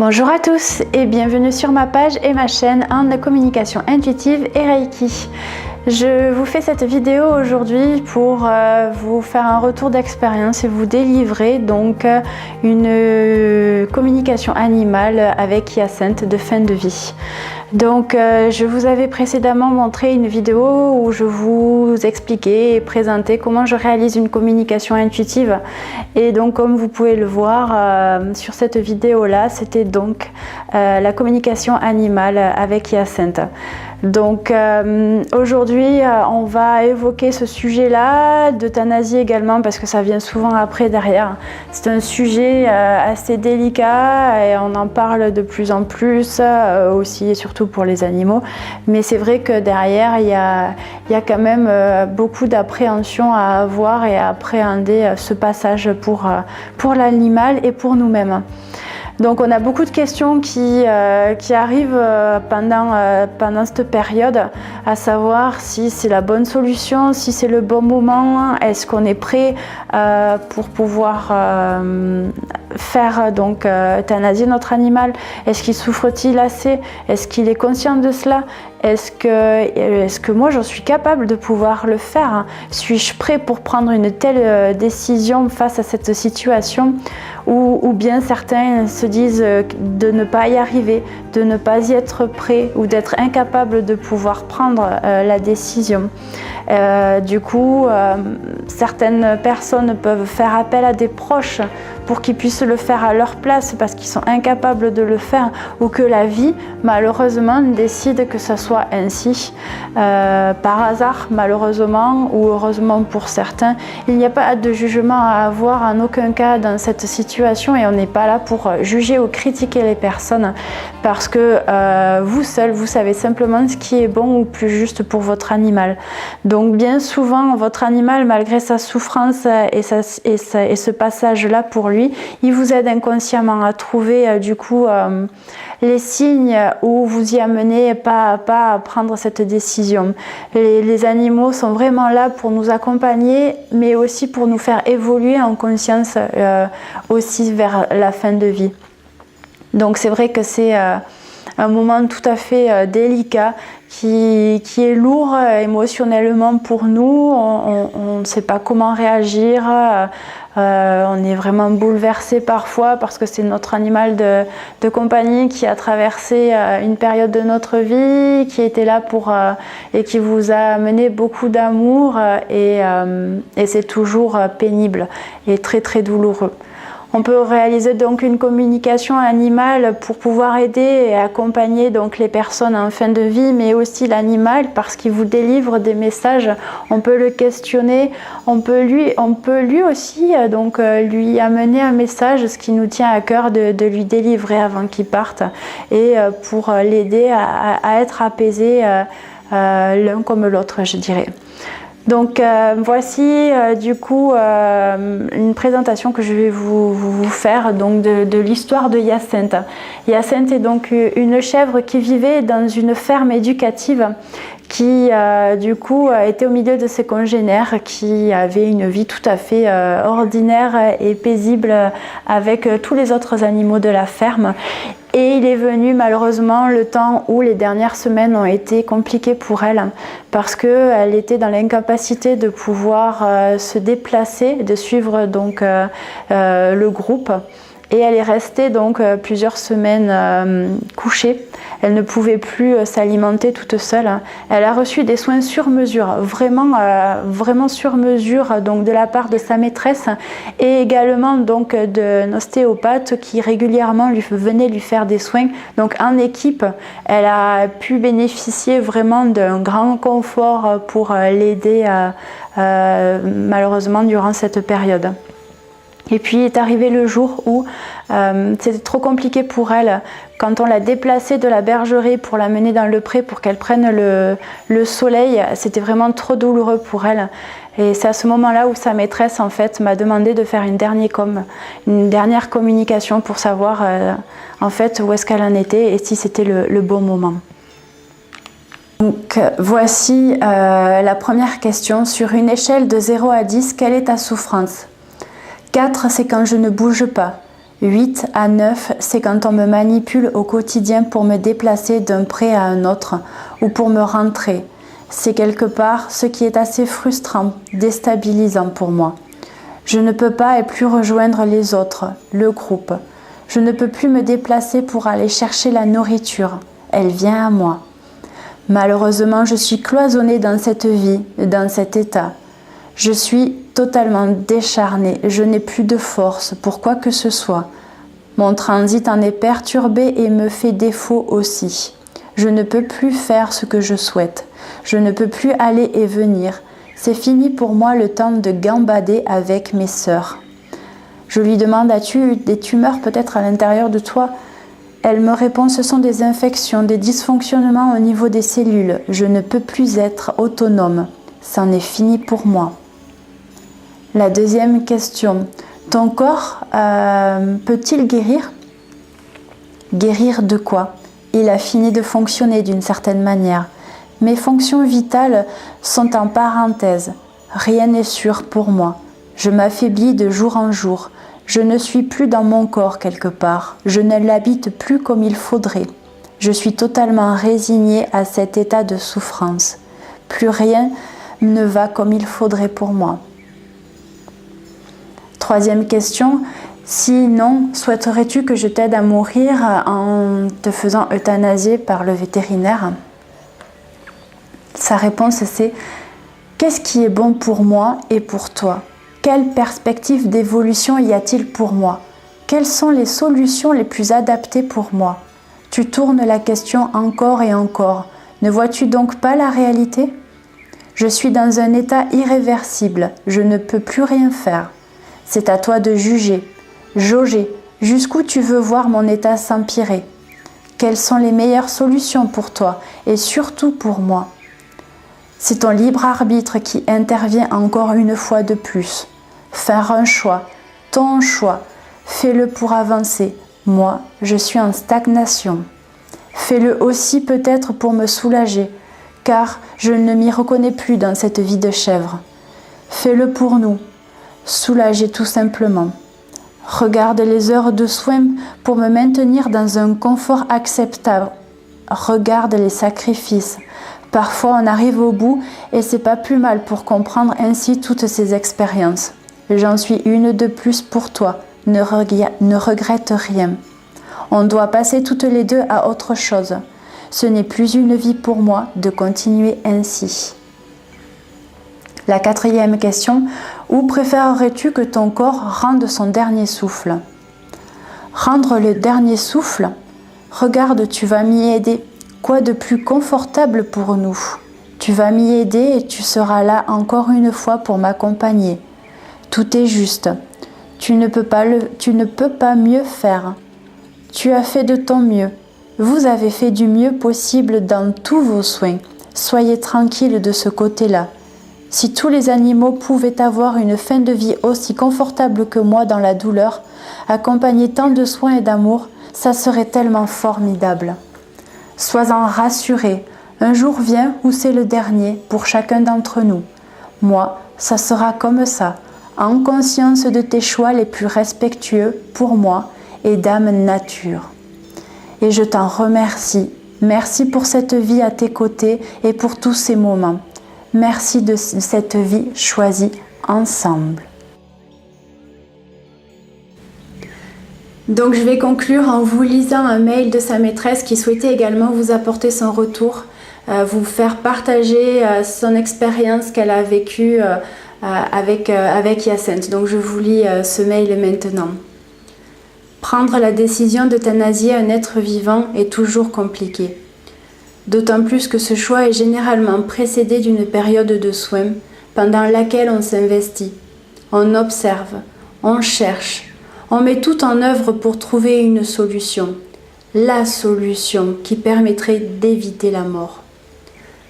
Bonjour à tous et bienvenue sur ma page et ma chaîne en communication intuitive et Reiki. Je vous fais cette vidéo aujourd'hui pour vous faire un retour d'expérience et vous délivrer donc une communication animale avec Hyacinthe de fin de vie. Donc je vous avais précédemment montré une vidéo où je vous expliquais et présentais comment je réalise une communication intuitive, et donc comme vous pouvez le voir sur cette vidéo là, c'était donc la communication animale avec Hyacinthe. Donc aujourd'hui on va évoquer ce sujet là, d'euthanasie également, parce que ça vient souvent après derrière. C'est un sujet assez délicat et on en parle de plus en plus aussi et surtout pour les animaux, mais c'est vrai que derrière il y a quand même beaucoup d'appréhension à avoir et à appréhender ce passage pour l'animal et pour nous-mêmes. Donc on a beaucoup de questions qui arrivent pendant cette période, à savoir si c'est la bonne solution, si c'est le bon moment, est-ce qu'on est prêt pour pouvoir faire donc euthanasier notre animal, est-ce qu'il souffre-t-il assez, est-ce qu'il est conscient de cela, est-ce que moi j'en suis capable de pouvoir le faire, suis-je prêt pour prendre une telle décision face à cette situation, ou bien certains se disent de ne pas y arriver, de ne pas y être prêt ou d'être incapable de pouvoir prendre la décision. Du coup, certaines personnes peuvent faire appel à des proches pour qu'ils puissent le faire à leur place parce qu'ils sont incapables de le faire, ou que la vie malheureusement décide que ça soit ainsi. Par hasard malheureusement, ou heureusement pour certains, il n'y a pas de jugement à avoir en aucun cas dans cette situation, et on n'est pas là pour juger ou critiquer les personnes, parce que vous seul vous savez simplement ce qui est bon ou plus juste pour votre animal. Donc bien souvent votre animal, malgré sa souffrance et ce passage là pour lui, il vous aide inconsciemment à trouver du coup les signes où vous y amenez pas à pas à prendre cette décision. Les animaux sont vraiment là pour nous accompagner, mais aussi pour nous faire évoluer en conscience aussi vers la fin de vie. Donc c'est vrai que c'est un moment tout à fait délicat, qui est lourd émotionnellement pour nous. On ne sait pas comment réagir, on est vraiment bouleversé parfois parce que c'est notre animal de compagnie qui a traversé une période de notre vie, qui était là pour et qui vous a amené beaucoup d'amour, et c'est toujours pénible et très très douloureux. On peut réaliser donc une communication animale pour pouvoir aider et accompagner donc les personnes en fin de vie, mais aussi l'animal, parce qu'il vous délivre des messages. On peut le questionner, on peut lui aussi donc lui amener un message, ce qui nous tient à cœur de lui délivrer avant qu'il parte, et pour l'aider à être apaisé l'un comme l'autre, je dirais. Donc voici du coup une présentation que je vais vous faire donc de l'histoire de Hyacinthe. Hyacinthe est donc une chèvre qui vivait dans une ferme éducative, qui du coup était au milieu de ses congénères, qui avaient une vie tout à fait ordinaire et paisible avec tous les autres animaux de la ferme. Et il est venu malheureusement le temps où les dernières semaines ont été compliquées pour elle, parce qu'elle était dans l'incapacité de pouvoir se déplacer, de suivre donc le groupe. Et elle est restée donc plusieurs semaines couchée. Elle ne pouvait plus s'alimenter toute seule. Elle a reçu des soins sur mesure, vraiment sur mesure, donc de la part de sa maîtresse, et également donc d'un ostéopathe qui régulièrement venait lui faire des soins. Donc en équipe, elle a pu bénéficier vraiment d'un grand confort pour l'aider malheureusement durant cette période. Et puis est arrivé le jour où c'était trop compliqué pour elle. Quand on l'a déplacée de la bergerie pour l'amener dans le pré pour qu'elle prenne le soleil, c'était vraiment trop douloureux pour elle. Et c'est à ce moment-là où sa maîtresse en fait m'a demandé de faire une dernière communication pour savoir en fait où est-ce qu'elle en était et si c'était le bon moment. Donc voici la première question. Sur une échelle de 0 à 10, quelle est ta souffrance ? 4, c'est quand je ne bouge pas. 8 à 9, c'est quand on me manipule au quotidien pour me déplacer d'un pré à un autre ou pour me rentrer. C'est quelque part ce qui est assez frustrant, déstabilisant pour moi. Je ne peux pas et plus rejoindre les autres, le groupe. Je ne peux plus me déplacer pour aller chercher la nourriture. Elle vient à moi. Malheureusement, je suis cloisonnée dans cette vie, dans cet état. Je suis totalement décharnée, je n'ai plus de force pour quoi que ce soit. Mon transit en est perturbé et me fait défaut aussi. Je ne peux plus faire ce que je souhaite. Je ne peux plus aller et venir. C'est fini pour moi le temps de gambader avec mes sœurs. Je lui demande, as-tu des tumeurs peut-être à l'intérieur de toi ? Elle me répond, ce sont des infections, des dysfonctionnements au niveau des cellules. Je ne peux plus être autonome. C'en est fini pour moi. La deuxième question, ton corps peut-il guérir ? Guérir de quoi ? Il a fini de fonctionner d'une certaine manière. Mes fonctions vitales sont en parenthèse. Rien n'est sûr pour moi. Je m'affaiblis de jour en jour. Je ne suis plus dans mon corps quelque part. Je ne l'habite plus comme il faudrait. Je suis totalement résignée à cet état de souffrance. Plus rien ne va comme il faudrait pour moi. Troisième question, sinon, souhaiterais-tu que je t'aide à mourir en te faisant euthanasier par le vétérinaire ? Sa réponse c'est, qu'est-ce qui est bon pour moi et pour toi ? Quelle perspective d'évolution y a-t-il pour moi ? Quelles sont les solutions les plus adaptées pour moi ? Tu tournes la question encore et encore. Ne vois-tu donc pas la réalité ? Je suis dans un état irréversible. Je ne peux plus rien faire. C'est à toi de juger, jauger, jusqu'où tu veux voir mon état s'empirer. Quelles sont les meilleures solutions pour toi et surtout pour moi ? C'est ton libre arbitre qui intervient encore une fois de plus. Faire un choix, ton choix, fais-le pour avancer. Moi, je suis en stagnation. Fais-le aussi peut-être pour me soulager, car je ne m'y reconnais plus dans cette vie de chèvre. Fais-le pour nous. Soulager tout simplement. Regarde les heures de soins pour me maintenir dans un confort acceptable. Regarde les sacrifices. Parfois on arrive au bout et c'est pas plus mal pour comprendre ainsi toutes ces expériences. J'en suis une de plus pour toi. Ne regrette rien. On doit passer toutes les deux à autre chose. Ce n'est plus une vie pour moi de continuer ainsi. La quatrième question, où préférerais-tu que ton corps rende son dernier souffle ? Rendre le dernier souffle ? Regarde, tu vas m'y aider. Quoi de plus confortable pour nous ? Tu vas m'y aider et tu seras là encore une fois pour m'accompagner. Tout est juste. Tu ne peux pas mieux faire. Tu as fait de ton mieux. Vous avez fait du mieux possible dans tous vos soins. Soyez tranquille de ce côté-là. Si tous les animaux pouvaient avoir une fin de vie aussi confortable que moi dans la douleur, accompagner tant de soins et d'amour, ça serait tellement formidable. Sois-en rassuré, un jour vient où c'est le dernier pour chacun d'entre nous. Moi, ça sera comme ça, en conscience de tes choix les plus respectueux pour moi et d'âme nature. Et je t'en remercie. Merci pour cette vie à tes côtés et pour tous ces moments. Merci de cette vie choisie ensemble. Donc je vais conclure en vous lisant un mail de sa maîtresse qui souhaitait également vous apporter son retour, vous faire partager son expérience qu'elle a vécue avec Hyacinthe. Donc je vous lis ce mail maintenant. Prendre la décision d'euthanasier un être vivant est toujours compliqué. D'autant plus que ce choix est généralement précédé d'une période de soins pendant laquelle on s'investit, on observe, on cherche, on met tout en œuvre pour trouver une solution, la solution qui permettrait d'éviter la mort.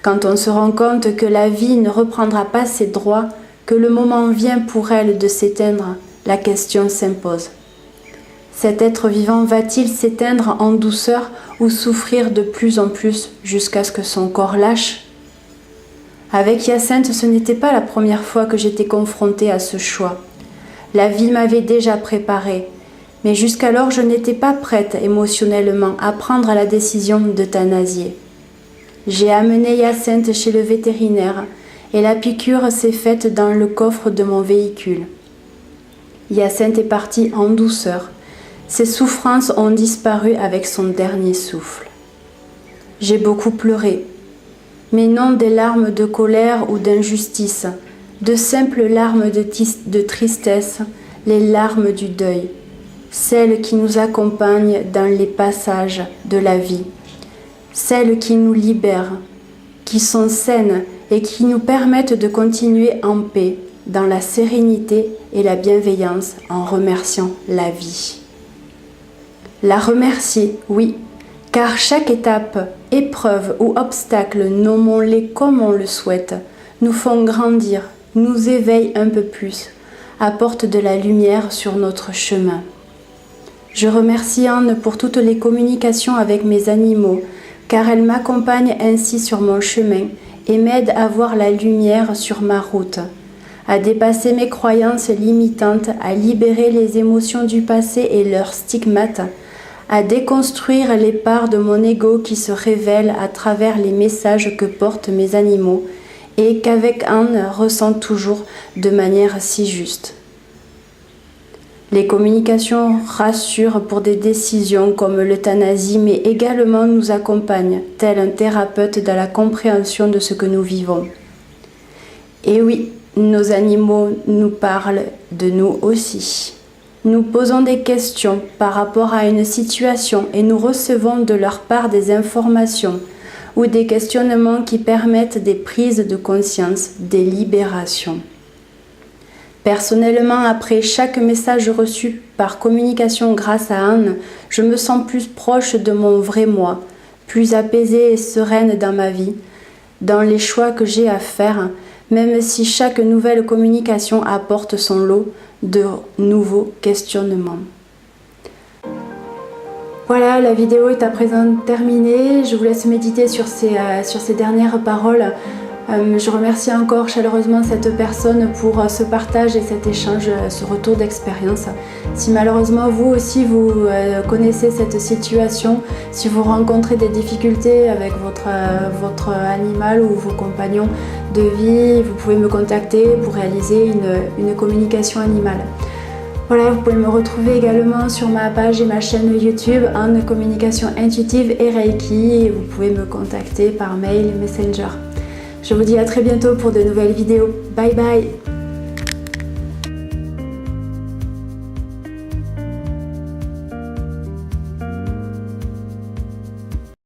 Quand on se rend compte que la vie ne reprendra pas ses droits, que le moment vient pour elle de s'éteindre, la question s'impose. Cet être vivant va-t-il s'éteindre en douceur ou souffrir de plus en plus jusqu'à ce que son corps lâche ? Avec Hyacinthe, ce n'était pas la première fois que j'étais confrontée à ce choix. La vie m'avait déjà préparée, Mais jusqu'alors, je n'étais pas prête émotionnellement à prendre la décision d'euthanasier. J'ai amené Hyacinthe chez le vétérinaire et la piqûre s'est faite dans le coffre de mon véhicule. Hyacinthe est partie en douceur. Ses souffrances ont disparu avec son dernier souffle. J'ai beaucoup pleuré, mais non des larmes de colère ou d'injustice, de simples larmes de tristesse, les larmes du deuil, celles qui nous accompagnent dans les passages de la vie, celles qui nous libèrent, qui sont saines et qui nous permettent de continuer en paix, dans la sérénité et la bienveillance en remerciant la vie. La remercier, oui, car chaque étape, épreuve ou obstacle, nommons-les comme on le souhaite, nous font grandir, nous éveillent un peu plus, apportent de la lumière sur notre chemin. Je remercie Anne pour toutes les communications avec mes animaux, car elle m'accompagne ainsi sur mon chemin et m'aide à voir la lumière sur ma route, à dépasser mes croyances limitantes, à libérer les émotions du passé et leurs stigmates, à déconstruire les parts de mon ego qui se révèlent à travers les messages que portent mes animaux et qu'avec Anne ressent toujours de manière si juste. Les communications rassurent pour des décisions comme l'euthanasie, mais également nous accompagnent, tel un thérapeute dans la compréhension de ce que nous vivons. Et oui, nos animaux nous parlent de nous aussi. Nous posons des questions par rapport à une situation et nous recevons de leur part des informations ou des questionnements qui permettent des prises de conscience, des libérations. Personnellement, après chaque message reçu par communication grâce à Anne, je me sens plus proche de mon vrai moi, plus apaisée et sereine dans ma vie, dans les choix que j'ai à faire, même si chaque nouvelle communication apporte son lot de nouveaux questionnements. Voilà, la vidéo est à présent terminée. Je vous laisse méditer sur ces dernières paroles. Je remercie encore chaleureusement cette personne pour ce partage et cet échange, ce retour d'expérience. Si malheureusement vous aussi vous connaissez cette situation, si vous rencontrez des difficultés avec votre animal ou vos compagnons de vie, vous pouvez me contacter pour réaliser une communication animale. Voilà, vous pouvez me retrouver également sur ma page et ma chaîne YouTube en communication intuitive et Reiki et vous pouvez me contacter par mail, Messenger. Je vous dis à très bientôt pour de nouvelles vidéos. Bye bye!